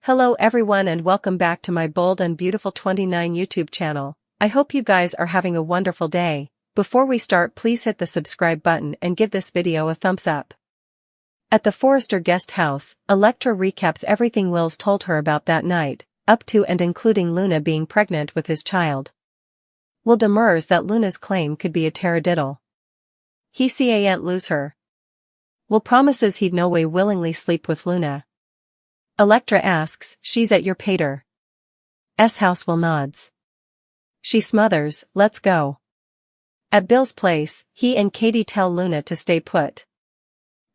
Hello everyone and welcome back to my Bold and Beautiful 29 YouTube channel. I hope you guys are having a wonderful day. Before we start, please hit the subscribe button and give this video a thumbs up. At the Forrester guest house, Electra recaps everything Will's told her about that night, up to and including Luna being pregnant with his child. Will demurs that Luna's claim could be a taradiddle. He can't lose her. Will promises he'd no way willingly sleep with Luna. Electra asks, she's at your pater's house. Will nods. She smothers, let's go. At Bill's place, he and Katie tell Luna to stay put.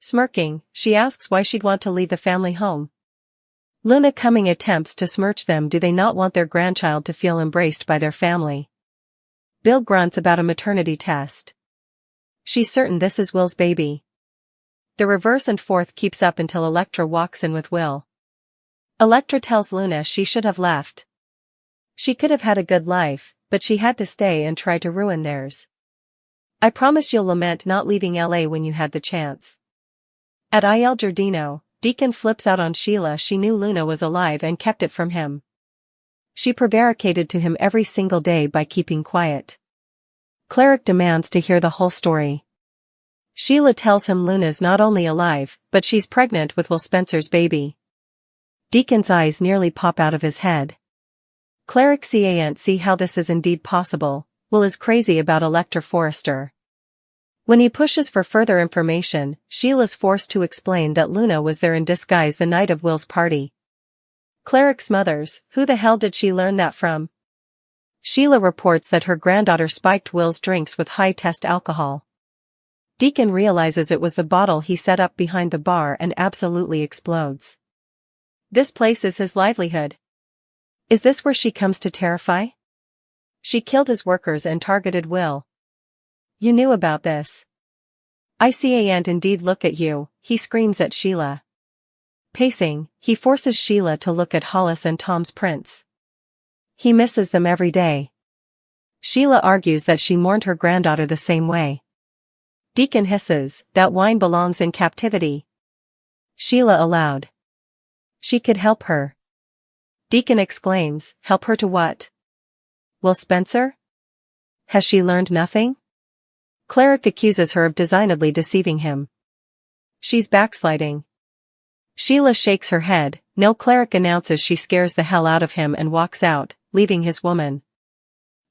Smirking, she asks why she'd want to leave the family home. Luna coming attempts to smirch them. Do they not want their grandchild to feel embraced by their family? Bill grunts about a maternity test. She's certain this is Will's baby. The reverse and forth keeps up until Electra walks in with Will. Electra tells Luna she should have left. She could have had a good life, but she had to stay and try to ruin theirs. I promise you'll lament not leaving LA when you had the chance. At Il Giardino, Deacon flips out on Sheila. She knew Luna was alive and kept it from him. She prevaricated to him every single day by keeping quiet. Cleric demands to hear the whole story. Sheila tells him Luna's not only alive, but she's pregnant with Will Spencer's baby. Deacon's eyes nearly pop out of his head. Cleric can't see how this is indeed possible. Will is crazy about Electra Forrester. When he pushes for further information, Sheila's forced to explain that Luna was there in disguise the night of Will's party. Cleric smothers, who the hell did she learn that from? Sheila reports that her granddaughter spiked Will's drinks with high-test alcohol. Deacon realizes it was the bottle he set up behind the bar and absolutely explodes. This place is his livelihood. Is this where she comes to terrify? She killed his workers and targeted Will. You knew about this. I can't indeed look at you, he screams at Sheila. Pacing, he forces Sheila to look at Hollis and Tom's prints. He misses them every day. Sheila argues that she mourned her granddaughter the same way. Deacon hisses, that wine belongs in captivity. Sheila aloud. She could help her. Deacon exclaims, help her to what? Will Spencer? Has she learned nothing? Cleric accuses her of designedly deceiving him. She's backsliding. Sheila shakes her head. No. Cleric announces she scares the hell out of him and walks out, leaving his woman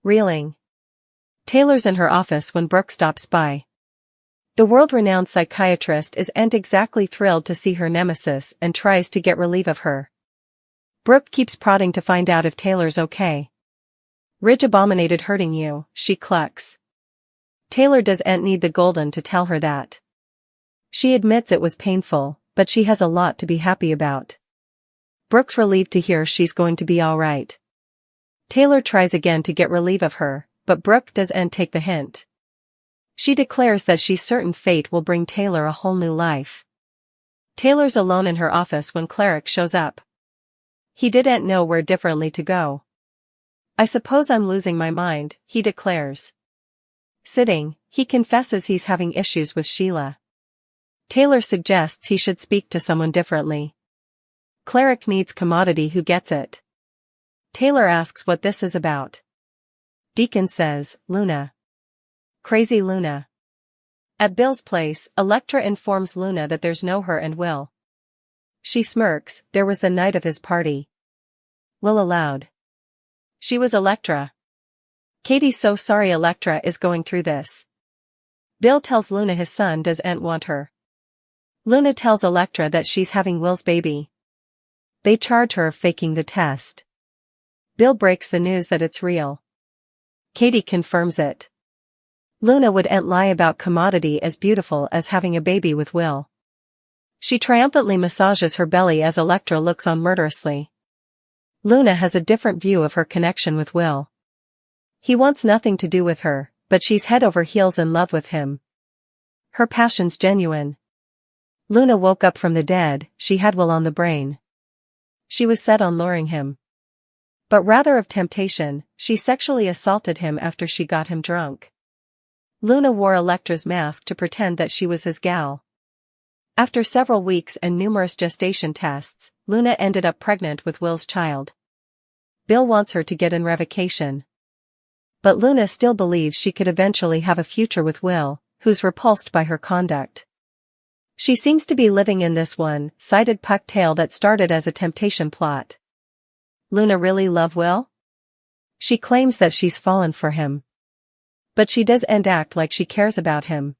reeling. Taylor's in her office when Brooke stops by. The world-renowned psychiatrist isn't exactly thrilled to see her nemesis and tries to get relief of her. Brooke keeps prodding to find out if Taylor's okay. Ridge abominated hurting you, she clucks. Taylor doesn't need the golden to tell her that. She admits it was painful, but she has a lot to be happy about. Brooke's relieved to hear she's going to be alright. Taylor tries again to get relief of her, but Brooke doesn't take the hint. She declares that she's certain fate will bring Taylor a whole new life. Taylor's alone in her office when Cleric shows up. He didn't know where differently to go. I suppose I'm losing my mind, he declares. Sitting, he confesses he's having issues with Sheila. Taylor suggests he should speak to someone differently. Cleric needs commodity who gets it. Taylor asks what this is about. Deacon says, Luna. Crazy Luna. At Bill's place, Electra informs Luna that there's no her and Will. She smirks, there was the night of his party. Will aloud. She was Electra. Katie's so sorry Electra is going through this. Bill tells Luna his son doesn't want her. Luna tells Electra that she's having Will's baby. They charge her of faking the test. Bill breaks the news that it's real. Katie confirms it. Luna wouldn't lie about commodity as beautiful as having a baby with Will. She triumphantly massages her belly as Electra looks on murderously. Luna has a different view of her connection with Will. He wants nothing to do with her, but she's head over heels in love with him. Her passion's genuine. Luna woke up from the dead, she had Will on the brain. She was set on luring him. But rather of temptation, she sexually assaulted him after she got him drunk. Luna wore Electra's mask to pretend that she was his gal. After several weeks and numerous gestation tests, Luna ended up pregnant with Will's child. Bill wants her to get in revocation. But Luna still believes she could eventually have a future with Will, who's repulsed by her conduct. She seems to be living in this one-sided puck tale that started as a temptation plot. Luna really love Will? She claims that she's fallen for him. But she doesn't act like she cares about him.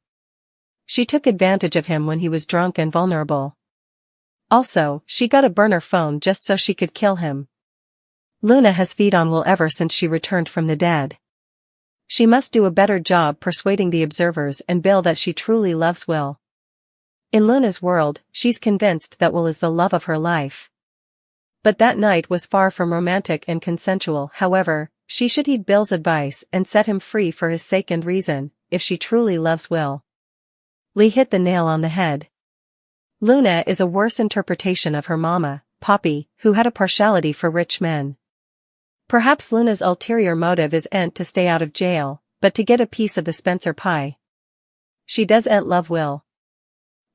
She took advantage of him when he was drunk and vulnerable. Also, she got a burner phone just so she could kill him. Luna has fed on Will ever since she returned from the dead. She must do a better job persuading the observers and Bill that she truly loves Will. In Luna's world, she's convinced that Will is the love of her life. But that night was far from romantic and consensual. However, she should heed Bill's advice and set him free for his sake and reason, if she truly loves Will. Lee hit the nail on the head. Luna is a worse interpretation of her mama, Poppy, who had a partiality for rich men. Perhaps Luna's ulterior motive isn't to stay out of jail, but to get a piece of the Spencer pie. She doesn't love Will.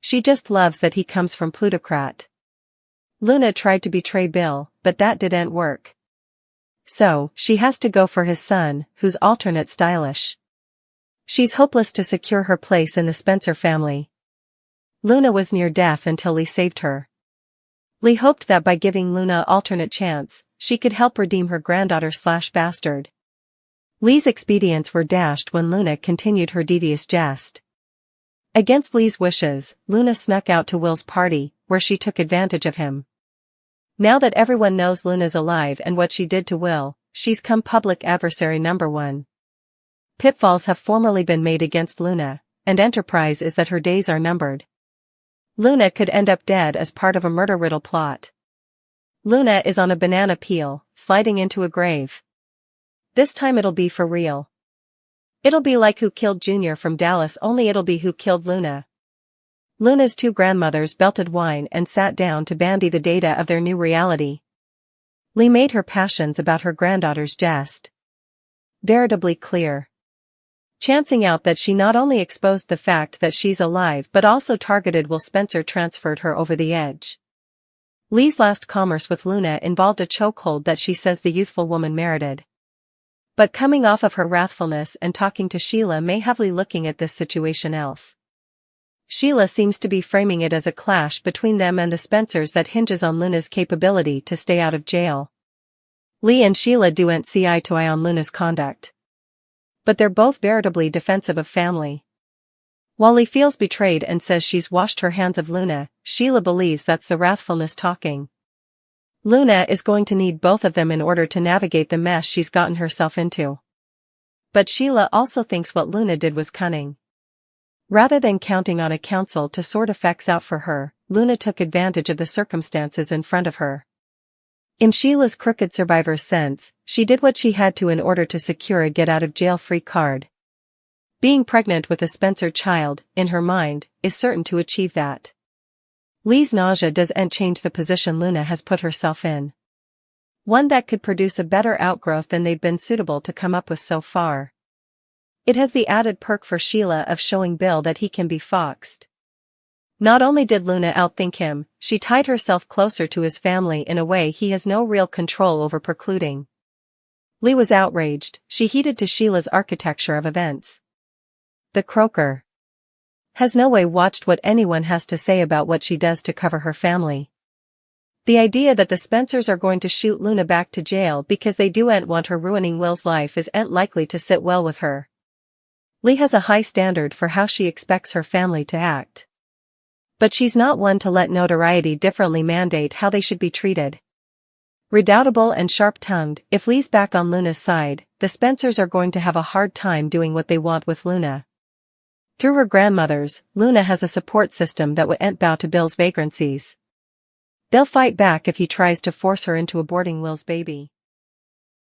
She just loves that he comes from plutocrat. Luna tried to betray Bill, but that didn't work. So, she has to go for his son, who's alternate stylish. She's hopeless to secure her place in the Spencer family. Luna was near death until Lee saved her. Lee hoped that by giving Luna alternate chance, she could help redeem her granddaughter/bastard. Lee's expedients were dashed when Luna continued her devious jest. Against Lee's wishes, Luna snuck out to Will's party, where she took advantage of him. Now that everyone knows Luna's alive and what she did to Will, she's come public adversary number one. Pitfalls have formerly been made against Luna, and enterprise is that her days are numbered. Luna could end up dead as part of a murder-riddle plot. Luna is on a banana peel, sliding into a grave. This time it'll be for real. It'll be like Who Killed Junior from Dallas, only it'll be Who Killed Luna. Luna's two grandmothers belted wine and sat down to bandy the data of their new reality. Lee made her passions about her granddaughter's jest veritably clear. Chancing out that she not only exposed the fact that she's alive but also targeted Will Spencer transferred her over the edge. Lee's last commerce with Luna involved a chokehold that she says the youthful woman merited. But coming off of her wrathfulness and talking to Sheila may have Lee looking at this situation else. Sheila seems to be framing it as a clash between them and the Spencers that hinges on Luna's capability to stay out of jail. Lee and Sheila don't see eye to eye on Luna's conduct. But they're both veritably defensive of family. While Lee feels betrayed and says she's washed her hands of Luna, Sheila believes that's the wrathfulness talking. Luna is going to need both of them in order to navigate the mess she's gotten herself into. But Sheila also thinks what Luna did was cunning. Rather than counting on a council to sort effects out for her, Luna took advantage of the circumstances in front of her. In Sheila's crooked survivor's sense, she did what she had to in order to secure a get-out-of-jail-free card. Being pregnant with a Spencer child, in her mind, is certain to achieve that. Lee's nausea doesn't change the position Luna has put herself in. One that could produce a better outgrowth than they've been suitable to come up with so far. It has the added perk for Sheila of showing Bill that he can be foxed. Not only did Luna outthink him, she tied herself closer to his family in a way he has no real control over precluding. Lee was outraged. She heeded to Sheila's architecture of events. The croaker has no way watched what anyone has to say about what she does to cover her family. The idea that the Spencers are going to shoot Luna back to jail because they don't want her ruining Will's life isn't likely to sit well with her. Lee has a high standard for how she expects her family to act. But she's not one to let notoriety differently mandate how they should be treated. Redoubtable and sharp-tongued, if Lee's back on Luna's side, the Spencers are going to have a hard time doing what they want with Luna. Through her grandmothers, Luna has a support system that won't bow to Bill's vagrancies. They'll fight back if he tries to force her into aborting Will's baby.